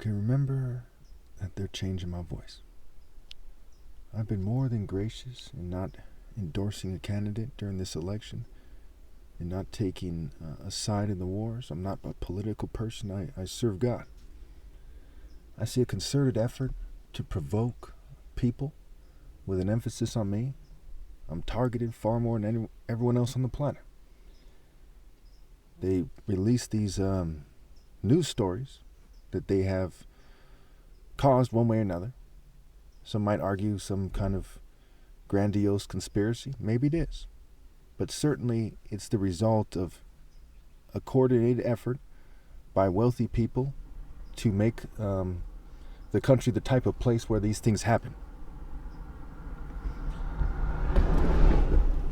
Okay, remember that they're changing my voice. I've been more than gracious in not endorsing a candidate during this election and not taking a side in the wars. I'm not a political person. I serve God. I see a concerted effort to provoke people with an emphasis on me. I'm targeted far more than everyone else on the planet. They release these news stories that they have caused one way or another. Some might argue some kind of grandiose conspiracy. Maybe it is. But certainly it's the result of a coordinated effort by wealthy people to make the country the type of place where these things happen.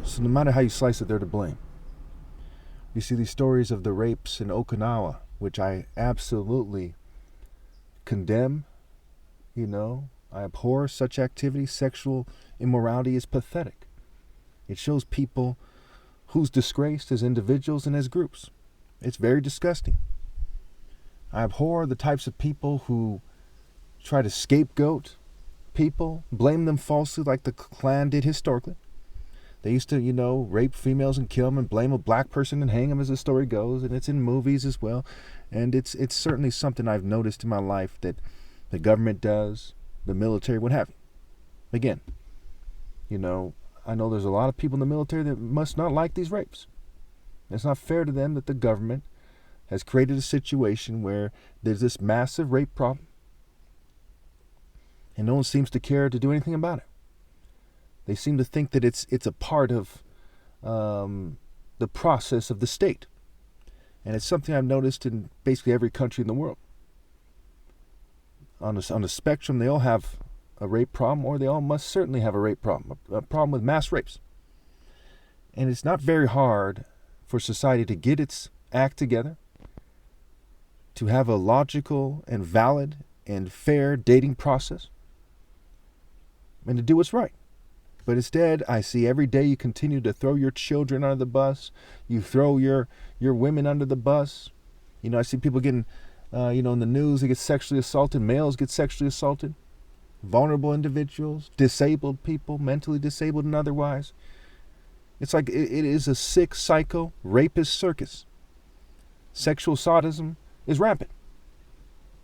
So no matter how you slice it, they're to blame. You see these stories of the rapes in Okinawa, which I absolutely condemn. I abhor such activity. Sexual immorality is pathetic. It shows people who's disgraced as individuals and as groups. It's very disgusting. I abhor the types of people who try to scapegoat people, blame them falsely like the Klan did historically. They used to, rape females and kill them and blame a black person and hang them, as the story goes, and it's in movies as well. And it's certainly something I've noticed in my life that the government does, the military, what have you. Again, I know there's a lot of people in the military that must not like these rapes. It's not fair to them that the government has created a situation where there's this massive rape problem and no one seems to care to do anything about it. They seem to think that it's a part of the process of the state. And it's something I've noticed in basically every country in the world. On the spectrum, they all have a rape problem, or they all must certainly have a rape problem, a problem with mass rapes. And it's not very hard for society to get its act together, to have a logical and valid and fair dating process, and to do what's right. But instead, I see every day you continue to throw your children under the bus. You throw your women under the bus. I see people getting, in the news, they get sexually assaulted. Males get sexually assaulted. Vulnerable individuals, disabled people, mentally disabled and otherwise. It's like it is a sick, psycho, rapist circus. Sexual sadism is rampant.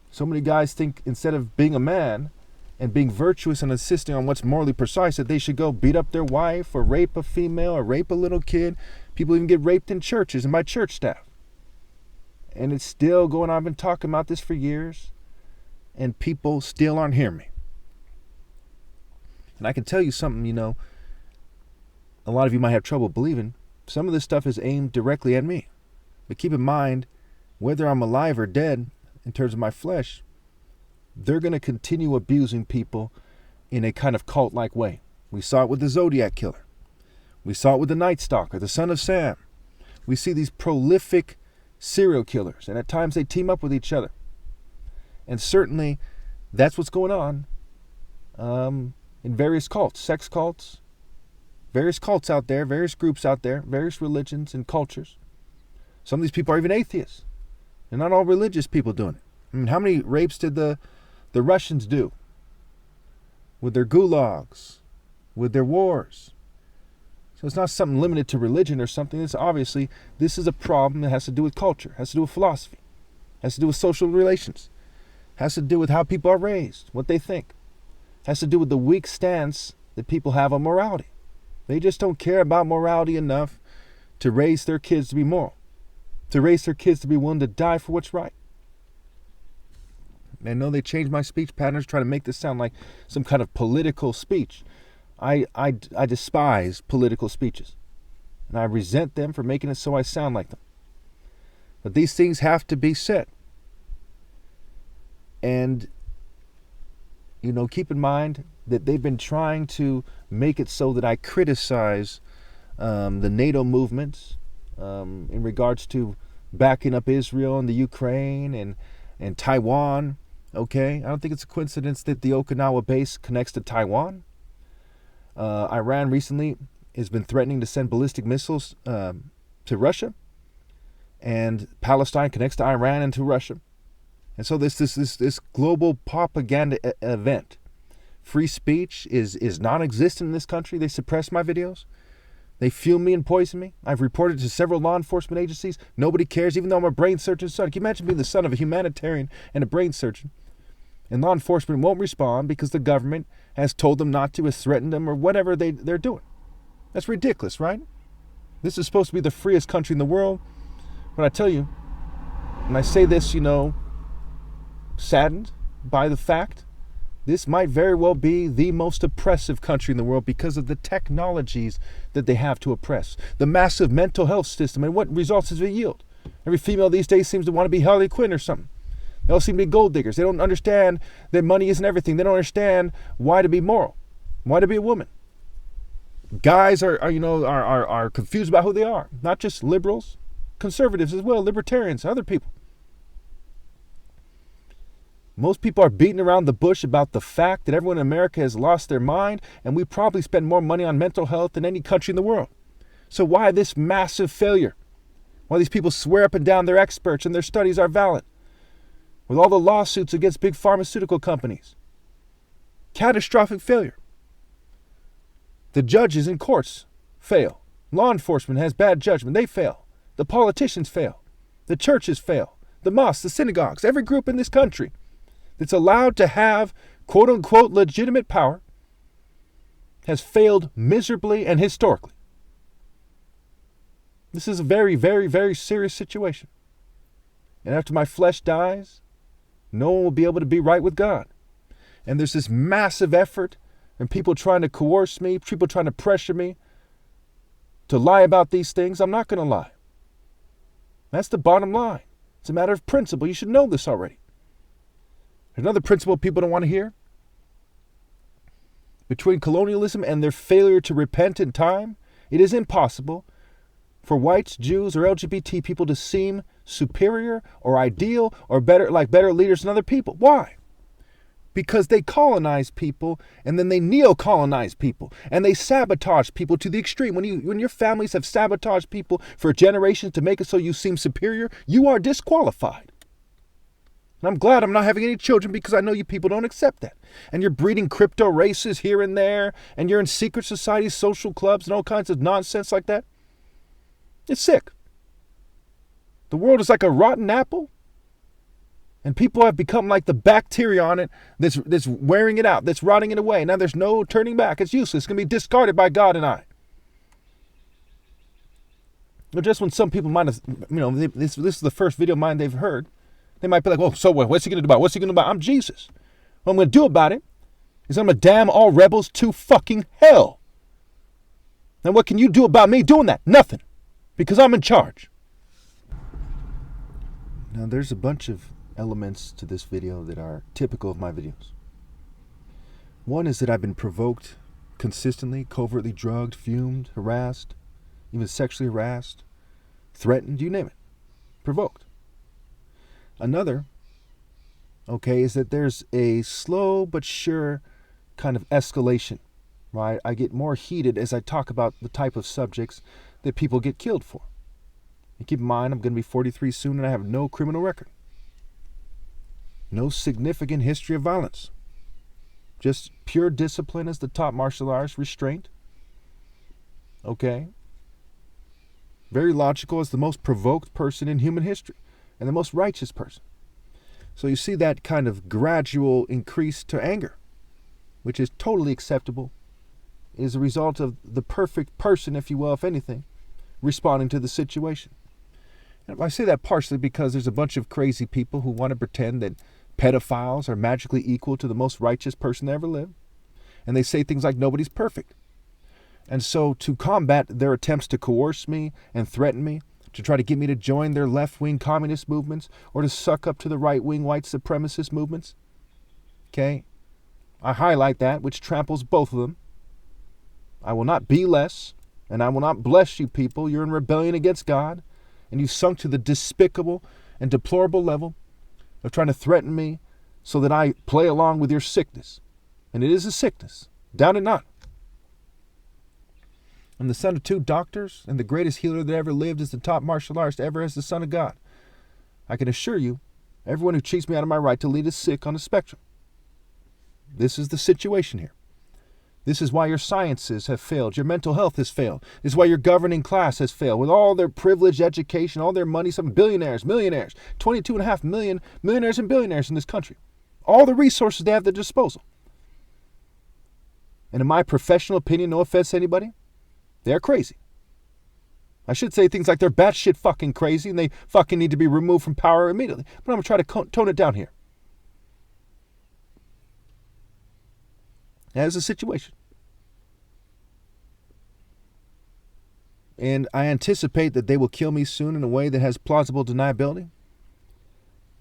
So many guys think instead of being a man and being virtuous and insisting on what's morally precise, that they should go beat up their wife or rape a female or rape a little kid. People even get raped in churches and by church staff. And it's still going on. I've been talking about this for years, and people still aren't hearing me. And I can tell you something, a lot of you might have trouble believing. Some of this stuff is aimed directly at me. But keep in mind, whether I'm alive or dead, in terms of my flesh, they're going to continue abusing people in a kind of cult-like way. We saw it with the Zodiac Killer. We saw it with the Night Stalker, the Son of Sam. We see these prolific serial killers, and at times they team up with each other. And certainly, that's what's going on in various cults, sex cults, various cults out there, various groups out there, various religions and cultures. Some of these people are even atheists. They're not all religious people doing it. I mean, how many rapes did the Russians do with their gulags, with their wars? So it's not something limited to religion or something. It's obviously, this is a problem that has to do with culture, has to do with philosophy, has to do with social relations, has to do with how people are raised, what they think, has to do with the weak stance that people have on morality. They just don't care about morality enough to raise their kids to be moral, to raise their kids to be willing to die for what's right. I know they changed my speech patterns, trying to make this sound like some kind of political speech. I despise political speeches, and I resent them for making it so I sound like them. But these things have to be said. And, keep in mind that they've been trying to make it so that I criticize the NATO movements in regards to backing up Israel and the Ukraine and Taiwan. Okay, I don't think it's a coincidence that the Okinawa base connects to Taiwan. Iran recently has been threatening to send ballistic missiles to Russia, and Palestine connects to Iran and to Russia. And so this global propaganda event, free speech is non-existent in this country. They suppress my videos. They fume me and poison me. I've reported to several law enforcement agencies. Nobody cares, even though I'm a brain surgeon's son. Can you imagine being the son of a humanitarian and a brain surgeon? And law enforcement won't respond because the government has told them not to, has threatened them, or whatever they're doing. That's ridiculous, right? This is supposed to be the freest country in the world. But I tell you, and I say this, saddened by the fact this might very well be the most oppressive country in the world because of the technologies that they have to oppress. The massive mental health system, and what results does it yield? Every female these days seems to want to be Harley Quinn or something. They all seem to be gold diggers. They don't understand that money isn't everything. They don't understand why to be moral, why to be a woman. Guys are confused about who they are. Not just liberals, conservatives as well, libertarians, other people. Most people are beating around the bush about the fact that everyone in America has lost their mind, and we probably spend more money on mental health than any country in the world. So why this massive failure? Why these people swear up and down they're experts and their studies are valid? With all the lawsuits against big pharmaceutical companies. Catastrophic failure. The judges in courts fail. Law enforcement has bad judgment. They fail. The politicians fail. The churches fail. The mosques, the synagogues, every group in this country that's allowed to have quote-unquote legitimate power has failed miserably and historically. This is a very, very, very serious situation. And after my flesh dies, no one will be able to be right with God. And there's this massive effort and people trying to coerce me, people trying to pressure me to lie about these things. I'm not going to lie. That's the bottom line. It's a matter of principle. You should know this already. There's another principle people don't want to hear. Between colonialism and their failure to repent in time, it is impossible for whites, Jews, or LGBT people to seem superior or ideal or better leaders than other people. Why? Because they colonize people and then they neo-colonize people and they sabotage people to the extreme. When your families have sabotaged people for generations to make it so you seem superior, you are disqualified. And I'm glad I'm not having any children because I know you people don't accept that. And you're breeding crypto races here and there, and you're in secret societies, social clubs, and all kinds of nonsense like that. It's sick. The world is like a rotten apple, and people have become like the bacteria on it that's wearing it out, that's rotting it away. Now there's no turning back. It's useless. It's going to be discarded by God and I. But just when some people might have, this is the first video of mine they've heard, they might be like, well, so what? What's he going to do about it? What's he going to do about it? I'm Jesus. What I'm going to do about it is I'm going to damn all rebels to fucking hell. And what can you do about me doing that? Nothing. Because I'm in charge. Now, there's a bunch of elements to this video that are typical of my videos. One is that I've been provoked consistently, covertly drugged, fumed, harassed, even sexually harassed, threatened, you name it. Provoked. Another, is that there's a slow but sure kind of escalation, right? I get more heated as I talk about the type of subjects that people get killed for. And keep in mind, I'm going to be 43 soon and I have no criminal record. No significant history of violence. Just pure discipline as the top martial arts, restraint. Okay? Very logical as the most provoked person in human history. And the most righteous person. So you see that kind of gradual increase to anger, which is totally acceptable, is a result of the perfect person, if you will, if anything, responding to the situation. And I say that partially because there's a bunch of crazy people who want to pretend that pedophiles are magically equal to the most righteous person that ever lived. And they say things like nobody's perfect. And so to combat their attempts to coerce me and threaten me, to try to get me to join their left-wing communist movements or to suck up to the right-wing white supremacist movements. Okay? I highlight that, which tramples both of them. I will not be less, and I will not bless you people. You're in rebellion against God, and you sunk to the despicable and deplorable level of trying to threaten me so that I play along with your sickness. And it is a sickness. Doubt it not. I'm the son of two doctors, and the greatest healer that ever lived is the top martial artist ever as the Son of God. I can assure you Everyone who cheats me out of my right to lead is sick on the spectrum. This is the situation here. This is why your sciences have failed. Your mental health has failed. This is why your governing class has failed. With all their privileged education, all their money, some billionaires, millionaires, 22.5 million millionaires and billionaires in this country. All the resources they have at their disposal. And in my professional opinion, no offense to anybody, they're crazy. I should say things like they're batshit fucking crazy and they fucking need to be removed from power immediately. But I'm going to try to tone it down here. That is the situation. And I anticipate that they will kill me soon in a way that has plausible deniability.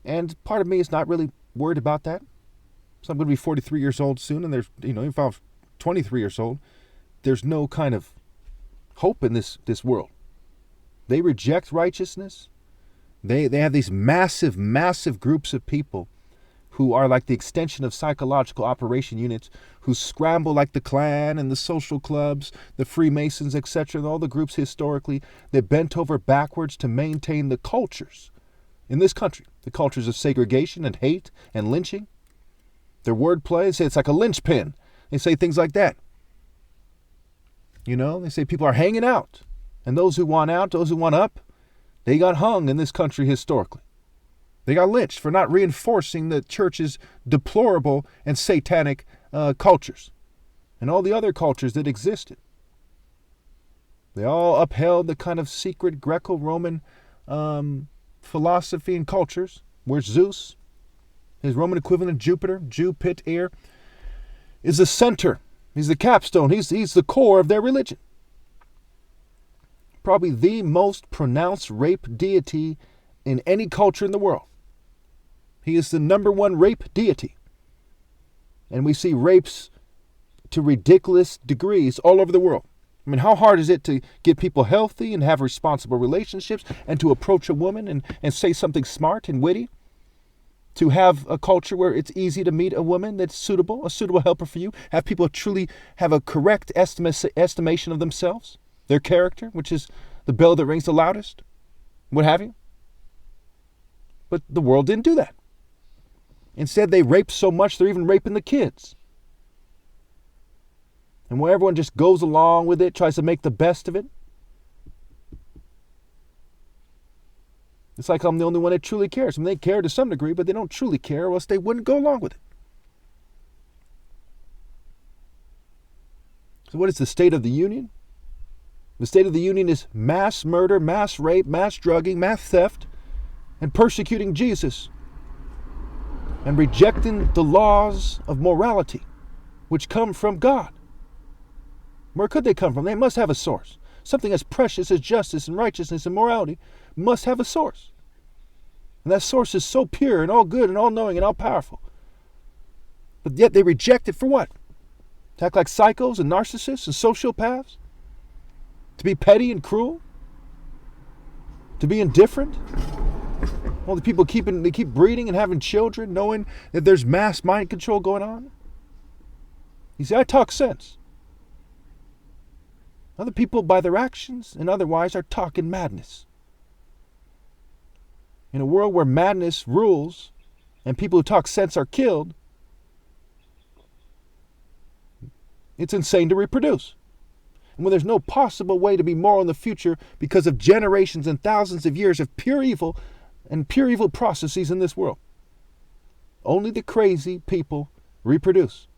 And part of me is not really worried about that. So I'm going to be 43 years old soon, and there's, if I'm 23 years old, there's no kind of hope in this world. They reject righteousness. They have these massive, massive groups of people who are like the extension of psychological operation units, who scramble like the Klan and the social clubs, the Freemasons, etc., all the groups historically that bent over backwards to maintain the cultures in this country, the cultures of segregation and hate and lynching. Their wordplay, they say it's like a linchpin. They say things like that. They say people are hanging out, and those who want out, those who want up, they got hung in this country historically. They got lynched for not reinforcing the church's deplorable and satanic cultures and all the other cultures that existed. They all upheld the kind of secret Greco-Roman philosophy and cultures where Zeus, his Roman equivalent Jupiter, Jupiter, is the center. He's the capstone. He's the core of their religion. Probably the most pronounced rape deity in any culture in the world. He is the number one rape deity. And we see rapes to ridiculous degrees all over the world. I mean, how hard is it to get people healthy and have responsible relationships and to approach a woman and say something smart and witty? To have a culture where it's easy to meet a woman that's suitable, a suitable helper for you. Have people truly have a correct estimation of themselves, their character, which is the bell that rings the loudest, what have you. But the world didn't do that. Instead, they rape so much, they're even raping the kids. And where everyone just goes along with it, tries to make the best of it. It's like I'm the only one that truly cares. I mean, they care to some degree, but they don't truly care, or else they wouldn't go along with it. So what is the State of the Union? The State of the Union is mass murder, mass rape, mass drugging, mass theft, and persecuting Jesus. And rejecting the laws of morality, which come from God. Where could they come from? They must have a source. Something as precious as justice and righteousness and morality must have a source. And that source is so pure and all good and all knowing and all powerful. But yet they reject it for what? To act like psychos and narcissists and sociopaths? To be petty and cruel? To be indifferent? All the people keep breeding and having children, knowing that there's mass mind control going on. You see, I talk sense. Other people, by their actions and otherwise, are talking madness. In a world where madness rules and people who talk sense are killed, it's insane to reproduce. And when there's no possible way to be moral in the future because of generations and thousands of years of pure evil and pure evil processes in this world, only the crazy people reproduce.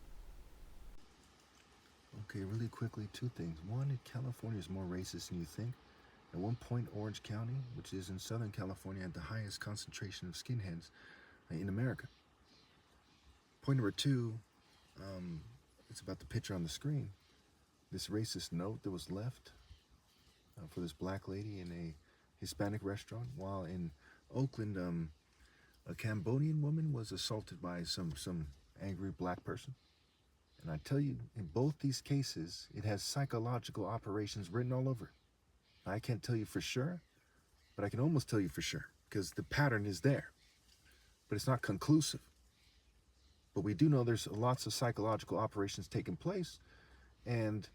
Okay, really quickly, two things. One, California is more racist than you think. At one point, Orange County, which is in Southern California, had the highest concentration of skinheads in America. Point number two, it's about the picture on the screen. This racist note that was left for this black lady in a Hispanic restaurant, while in Oakland, a Cambodian woman was assaulted by some angry black person. And I tell you, in both these cases, it has psychological operations written all over it. I can't tell you for sure, but I can almost tell you for sure, because the pattern is there. But it's not conclusive. But we do know there's lots of psychological operations taking place, and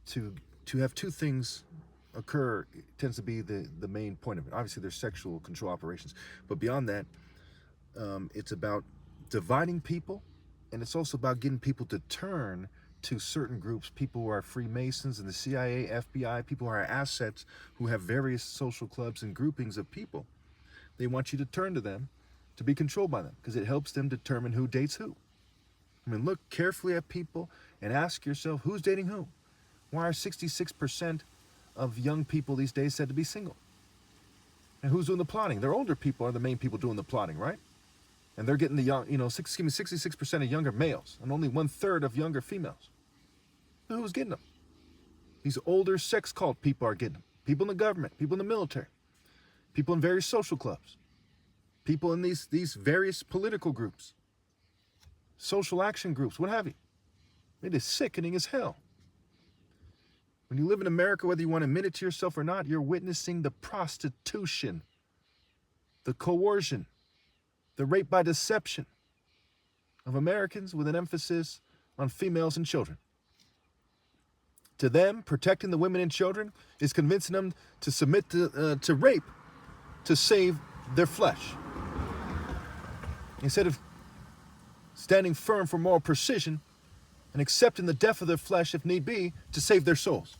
to have two things occur tends to be the main point of it. Obviously, there's sexual control operations, but beyond that, It's about dividing people, and it's also about getting people to turn to certain groups, people who are Freemasons and the CIA, FBI, people who are assets, who have various social clubs and groupings of people. They want you to turn to them to be controlled by them because it helps them determine who dates who. I mean, look carefully at people and ask yourself, who's dating who? Why are 66% of young people these days said to be single? And who's doing the plotting? Their older people are the main people doing the plotting, right? And they're getting the young, 66% of younger males and only 1/3 of younger females. So who's getting them? These older sex cult people are getting them. People in the government, people in the military, people in various social clubs, people in these various political groups, social action groups, what have you. It is sickening as hell. When you live in America, whether you want to admit it to yourself or not, you're witnessing the prostitution, the coercion, the rape by deception of Americans with an emphasis on females and children. To them, protecting the women and children is convincing them to submit to rape to save their flesh. Instead of standing firm for moral precision and accepting the death of their flesh if need be to save their souls.